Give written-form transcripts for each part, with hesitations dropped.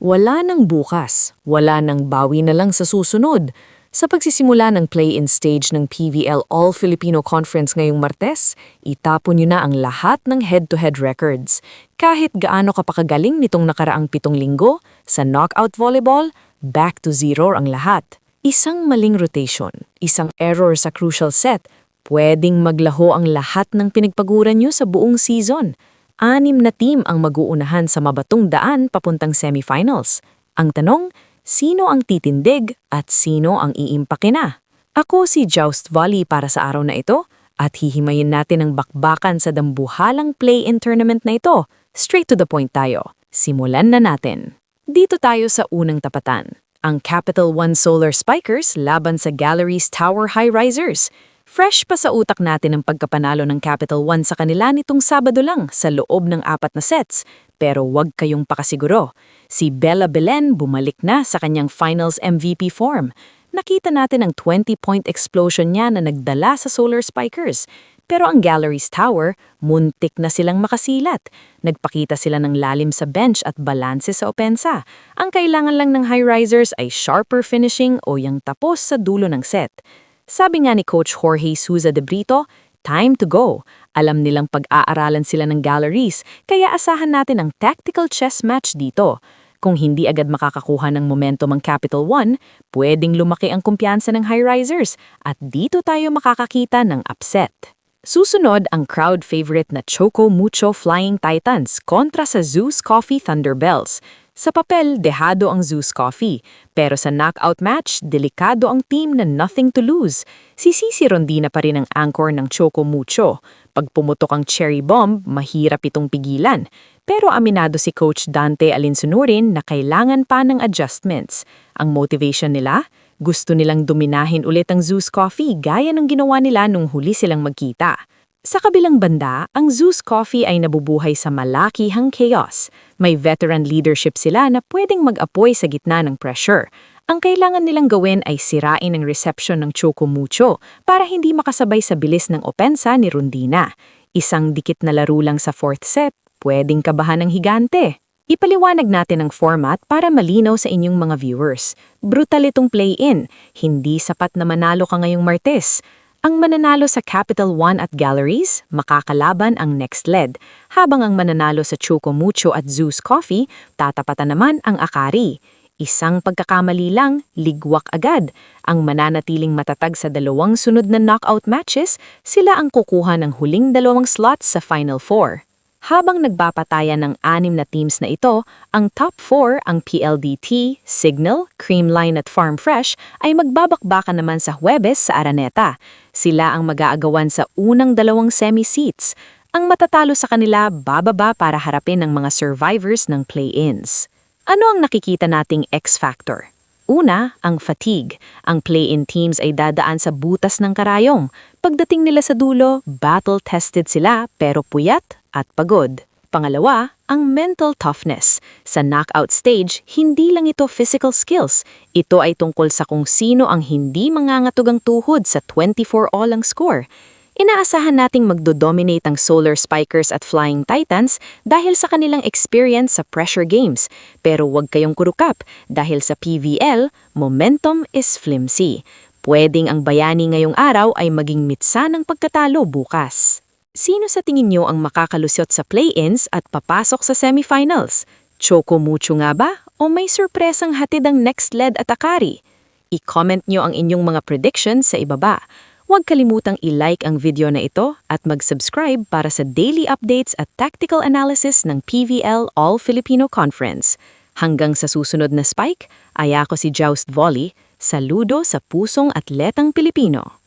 Wala nang bukas, wala nang bawi na lang sa susunod. Sa pagsisimula ng play-in stage ng PVL All-Filipino Conference ngayong Martes, itapon nyo na ang lahat ng head-to-head records. Kahit gaano ka pa kagaling nitong nakaraang 7 linggo, sa knockout volleyball, back to zero ang lahat. Isang maling rotation, isang error sa crucial set, pwedeng maglaho ang lahat ng pinagpaguran nyo sa buong season. 6 na team ang mag-uunahan sa mabatong daan papuntang semifinals. Ang tanong, sino ang titindig at sino ang iimpake na? Ako si Joust Volley para sa araw na ito at hihimayin natin ang bakbakan sa dambuhalang play-in tournament na ito. Straight to the point tayo. Simulan na natin. Dito tayo sa unang tapatan. Ang Capital One Solar Spikers laban sa Galleries Tower High Risers. Fresh pa sa utak natin ang pagkapanalo ng Capital One sa kanila nitong Sabado lang sa loob ng 4 na sets. Pero wag kayong pakasiguro. Si Bella Belen bumalik na sa kanyang finals MVP form. Nakita natin ang 20-point explosion niya na nagdala sa Solar Spikers. Pero ang Galleries Tower, muntik na silang makasilat. Nagpakita sila ng lalim sa bench at balanse sa opensa. Ang kailangan lang ng High Risers ay sharper finishing o yung tapos sa dulo ng set. Sabi nga ni Coach Jorge Souza de Brito, time to go. Alam nilang pag-aaralan sila ng Galleries, kaya asahan natin ang tactical chess match dito. Kung hindi agad makakakuha ng momentum ang Capital One, pwedeng lumaki ang kumpiyansa ng High Risers at dito tayo makakakita ng upset. Susunod ang crowd favorite na Choco Mucho Flying Titans kontra sa Zeus Coffee Thunderbells. Sa papel, dehado ang Zeus Coffee, pero sa knockout match, delikado ang team na nothing to lose. Si Cici Rondina pa rin ang anchor ng Choco Mucho. Pag pumutok ang cherry bomb, mahirap itong pigilan. Pero aminado si Coach Dante Alinsunurin na kailangan pa ng adjustments. Ang motivation nila? Gusto nilang dominahin ulit ang Zeus Coffee gaya ng ginawa nila nung huli silang magkita. Sa kabilang banda, ang Zeus Coffee ay nabubuhay sa malakihang chaos. May veteran leadership sila na pwedeng mag-apoy sa gitna ng pressure. Ang kailangan nilang gawin ay sirain ang reception ng Choco Mucho para hindi makasabay sa bilis ng opensa ni Rondina. Isang dikit na laro lang sa 4th set, pwedeng kabahan ng higante. Ipaliwanag natin ang format para malinaw sa inyong mga viewers. Brutal itong play-in, hindi sapat na manalo ka ngayong Martes. Ang mananalo sa Capital One at Galleries, makakalaban ang next lead, habang ang mananalo sa Choco Mucho at Zeus Coffee, tatapatan naman ang Akari. Isang pagkakamali lang, ligwak agad. Ang mananatiling matatag sa 2 sunod na knockout matches, sila ang kukuha ng huling 2 slots sa Final Four. Habang nagbapatayan ng 6 na teams na ito, ang top 4, ang PLDT, Signal, Creamline at Farm Fresh, ay magbabakbakan naman sa Huwebes sa Araneta. Sila ang mag-aagawan sa unang 2 semi-seats. Ang matatalo sa kanila bababa para harapin ang mga survivors ng play-ins. Ano ang nakikita nating X-factor? Una, ang fatigue. Ang play-in teams ay dadaan sa butas ng karayong. Pagdating nila sa dulo, battle-tested sila pero puyat at pagod. Pangalawa, ang mental toughness. Sa knockout stage, hindi lang ito physical skills. Ito ay tungkol sa kung sino ang hindi mangangatog ang tuhod sa 24-all ang score. Inaasahan nating magdodominate ang Solar Spikers at Flying Titans dahil sa kanilang experience sa pressure games. Pero huwag kayong kurukap dahil sa PVL, momentum is flimsy. Pwedeng ang bayani ngayong araw ay maging mitsa ng pagkatalo bukas. Sino sa tingin nyo ang makakalusot sa play-ins at papasok sa semifinals? Choco Mucho nga ba o may surpresang hatid ang next lead at Akari? I-comment nyo ang inyong mga predictions sa ibaba. Huwag kalimutang i-like ang video na ito at mag-subscribe para sa daily updates at tactical analysis ng PVL All-Filipino Conference. Hanggang sa susunod na spike, ay ako si Joust Volley, saludo sa pusong atletang Pilipino.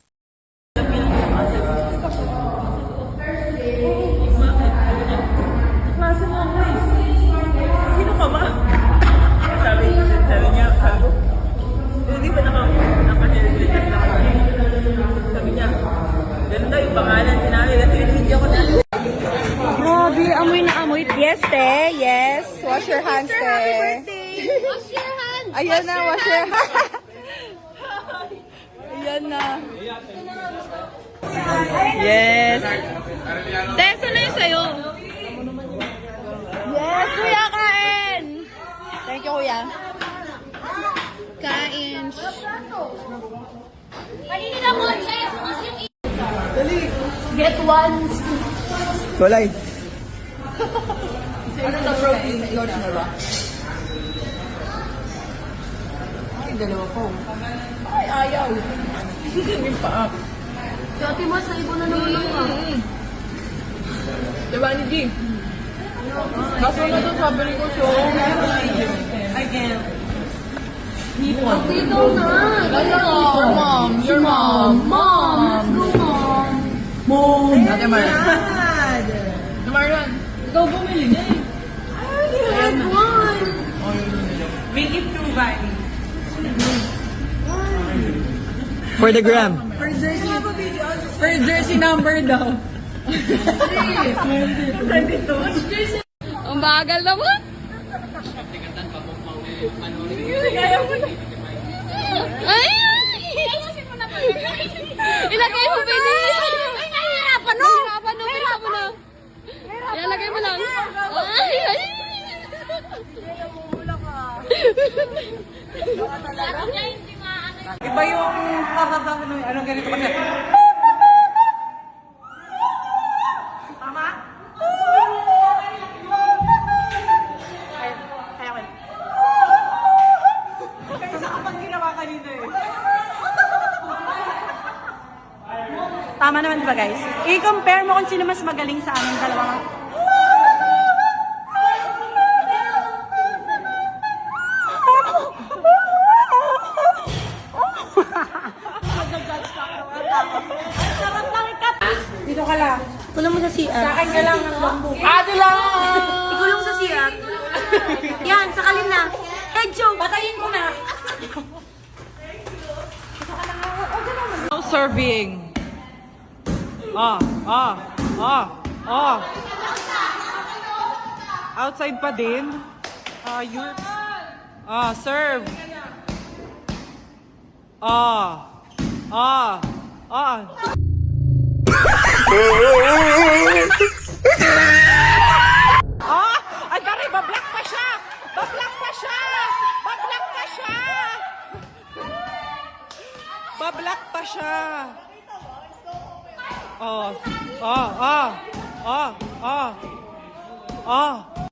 Grabe, amoy na amoy. Yes, te. Yes. Wash your hands, te. Wash your hands! Ayan na, wash your hands. Ayan na. Yes. Tess, ano yung sa'yo? Yes, kuya, kain. Thank Thank you, kuya. Kain. Kanina mo, chef. Get one. Kulay. Ano na protein? Lunch na ba? Ay, dalawa po. Ay, ayaw. Yung paa. Si Ate Mas, na ibo na naman ako. Diba ni G? Kaso na doon sabi ko siya. I can't. Hipon. Dito na. Your mom. Your mom. Mom, let's go, Mom. Mom. Ate Marian. Ate Marian. Ikaw bumili niya eh. Get one. Make it two, Vani. For the gram. For jersey number daw. Ang bagal naman. Ay! Ilagay mo, Benny. Ay, nahihirapan no. Nahihirapan no. Bilisan mo na. Ilagay mo lang. Ay, ay. Iba yung ano ganito kasi. Tama? Kaya isa kapag ginawa kanina eh. Tama naman diba guys? I-compare mo kung sino mas magaling sa aming dalawa. Dito ka lang. Kulong mo sa CR. Sa akin ka lang ang bambu. Ate lang! Ikulong sa CR. Yan, sakalin na. Head choke. Patayin ko na. No serving. Outside pa din. You're... serve. Ay, tari, bablock pa siya! Bablock pa siya! Bablock pa siya! Bablock pa siya!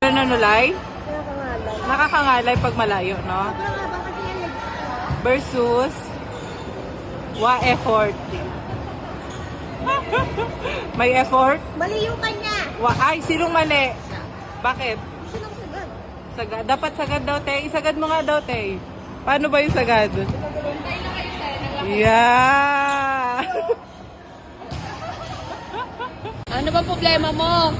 Nananulay? Nakakangalay pag malayo, no? Versus effort. May effort? Mali yung kanya. Ay, sinong mali? Bakit? Sinong sagad? Sagad. Dapat sagad daw, te. Isagad mo nga daw, te. Paano ba yung sagad? Yeah! Ano ba problema mo?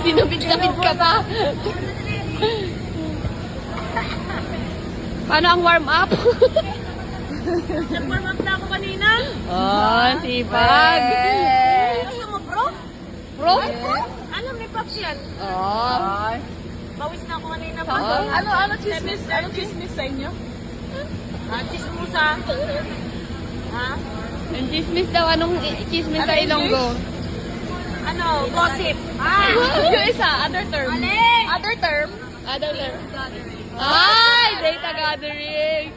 Sinupit-sapit ka pa. Paano ang warm up? Nag-warm up na ako kanina. Oh, sipag. Gusto mo, bro? Bro? Ano, may props yan. Oh. Bawis na ako kanina. Oh. Ano chismis? Anong chismis sa inyo? Chismusa. Ha? Yung chismis daw, anong chismis sa Ilonggo? Ano? Gossip. Yung isa, other term. Other term? Other term. Ay, data gathering.